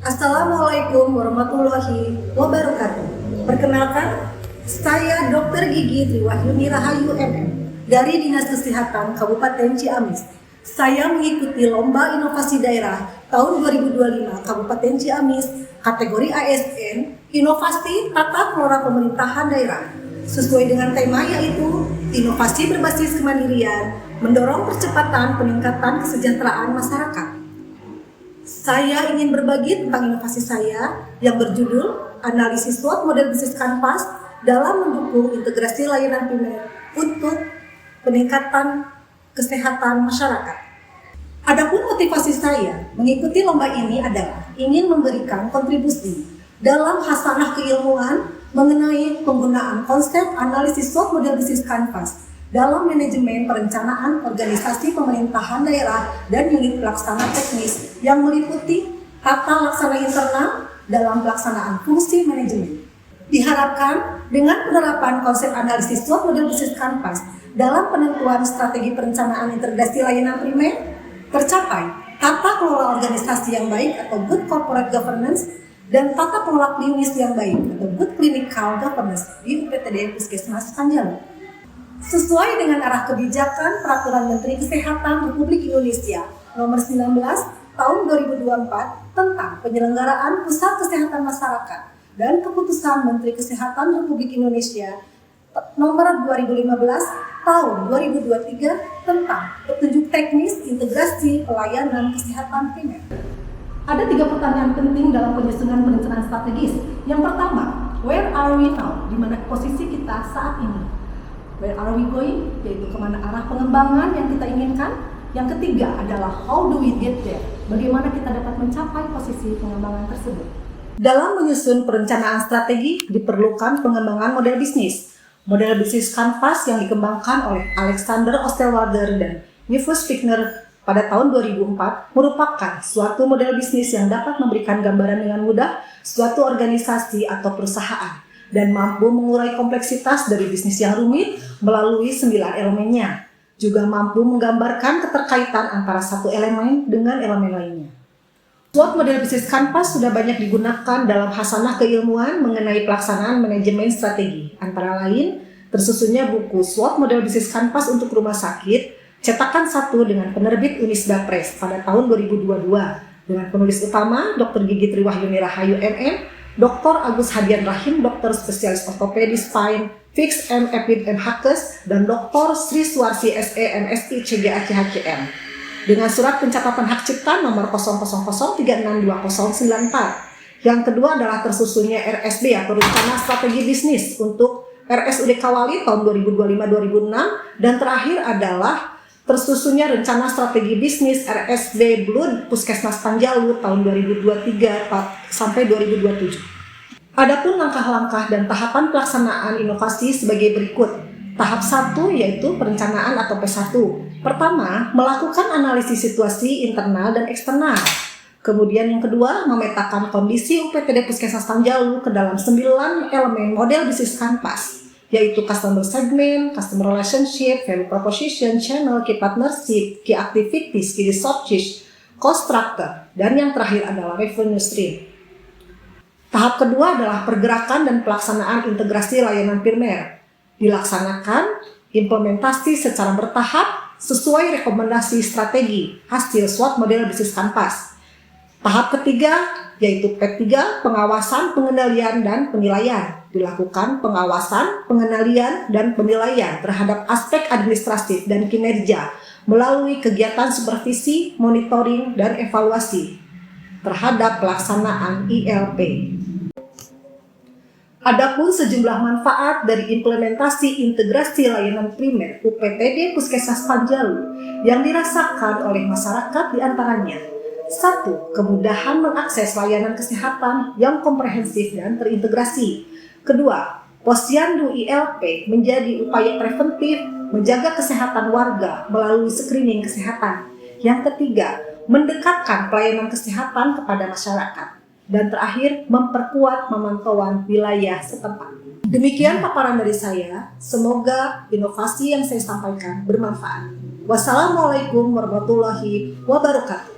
Assalamualaikum warahmatullahi wabarakatuh. Perkenalkan, saya Dr. Gigi Triwahyuni Rahayu MM dari Dinas Kesehatan Kabupaten Ciamis. Saya mengikuti Lomba Inovasi Daerah tahun 2025 Kabupaten Ciamis kategori ASN Inovasi Tata Kelola Pemerintahan Daerah. Sesuai dengan tema yaitu inovasi berbasis kemandirian, mendorong percepatan peningkatan kesejahteraan masyarakat. Saya ingin berbagi tentang inovasi saya yang berjudul Analisis SWOT Model Bisnis Kanvas dalam mendukung integrasi layanan primer untuk peningkatan kesehatan masyarakat. Adapun motivasi saya mengikuti lomba ini adalah ingin memberikan kontribusi dalam hasanah keilmuan mengenai penggunaan konsep analisis SWOT Model Bisnis Kanvas dalam manajemen perencanaan organisasi pemerintahan daerah dan unit pelaksana teknis yang meliputi tata laksana internal dalam pelaksanaan fungsi manajemen. Diharapkan dengan penerapan konsep analisis SWOT Model Bisnis Kanvas dalam penentuan strategi perencanaan integrasi layanan primer tercapai tata kelola organisasi yang baik atau good corporate governance dan tata kelola klinis yang baik atau good clinical governance di UPTD Puskesmas Panjalu. Sesuai dengan arah kebijakan Peraturan Menteri Kesehatan Republik Indonesia Nomor 19 Tahun 2024 tentang penyelenggaraan Pusat Kesehatan Masyarakat dan Keputusan Menteri Kesehatan Republik Indonesia Nomor 2015 Tahun 2023 tentang petunjuk teknis integrasi pelayanan kesehatan primer. Ada 3 pertanyaan penting dalam penyusunan perencanaan strategis. Yang pertama, where are we now? Di mana posisi kita saat ini? Where are we going? Yaitu kemana arah pengembangan yang kita inginkan. Yang ketiga adalah how do we get there? Bagaimana kita dapat mencapai posisi pengembangan tersebut? Dalam menyusun perencanaan strategi diperlukan pengembangan model bisnis. Model bisnis Kanvas yang dikembangkan oleh Alexander Osterwalder dan Yves Wigner pada tahun 2004 merupakan suatu model bisnis yang dapat memberikan gambaran dengan mudah suatu organisasi atau perusahaan dan mampu mengurai kompleksitas dari bisnis yang rumit melalui 9 elemennya. Juga mampu menggambarkan keterkaitan antara satu elemen dengan elemen lainnya. SWOT Model Bisnis Kanvas sudah banyak digunakan dalam hasanah keilmuan mengenai pelaksanaan manajemen strategi. Antara lain, tersusunnya buku SWOT Model Bisnis Kanvas untuk rumah sakit, cetakan 1 dengan penerbit Unisba Press pada tahun 2022, dengan penulis utama Dr. Gigi Triwahyuni Rahayu MM, Dr. Agus Hadian Rahim, dokter spesialis ortopedi spine, Fix M. Epid M. Hakes, dan Dr. Sri Suwarsi SE MSI CGAC HCM. Dengan surat pencatatan hak cipta nomor 000362094. Yang kedua adalah tersusunnya RSB atau Rencana Strategi Bisnis untuk RSUD Kawali tahun 2025-2006, dan terakhir adalah tersusunnya Rencana Strategi Bisnis RSB Blood Puskesmas Panjalu tahun 2023 sampai 2027. Adapun langkah-langkah dan tahapan pelaksanaan inovasi sebagai berikut. Tahap 1 yaitu perencanaan atau P1. Pertama, melakukan analisis situasi internal dan eksternal. Kemudian yang kedua, memetakan kondisi UPTD Puskesmas Panjalu ke dalam 9 elemen model bisnis Kanvas, yaitu customer segment, customer relationship, value proposition, channel, key partnership, key activities, key resources, cost structure, dan yang terakhir adalah revenue stream. Tahap kedua adalah pergerakan dan pelaksanaan integrasi layanan primer. Dilaksanakan implementasi secara bertahap sesuai rekomendasi strategi hasil SWOT Model Bisnis Kanvas. Tahap ketiga yaitu P3, pengawasan, pengendalian, dan penilaian. Dilakukan pengawasan, pengendalian, dan penilaian terhadap aspek administratif dan kinerja melalui kegiatan supervisi, monitoring, dan evaluasi terhadap pelaksanaan ILP. Adapun sejumlah manfaat dari implementasi integrasi layanan primer UPTD Puskesmas Panjalu yang dirasakan oleh masyarakat diantaranya: 1. Kemudahan mengakses layanan kesehatan yang komprehensif dan terintegrasi. Kedua, Posyandu ILP menjadi upaya preventif menjaga kesehatan warga melalui screening kesehatan. Yang ketiga, mendekatkan pelayanan kesehatan kepada masyarakat. Dan terakhir, memperkuat pemantauan wilayah setempat. Demikian paparan dari saya. Semoga inovasi yang saya sampaikan bermanfaat. Wassalamualaikum warahmatullahi wabarakatuh.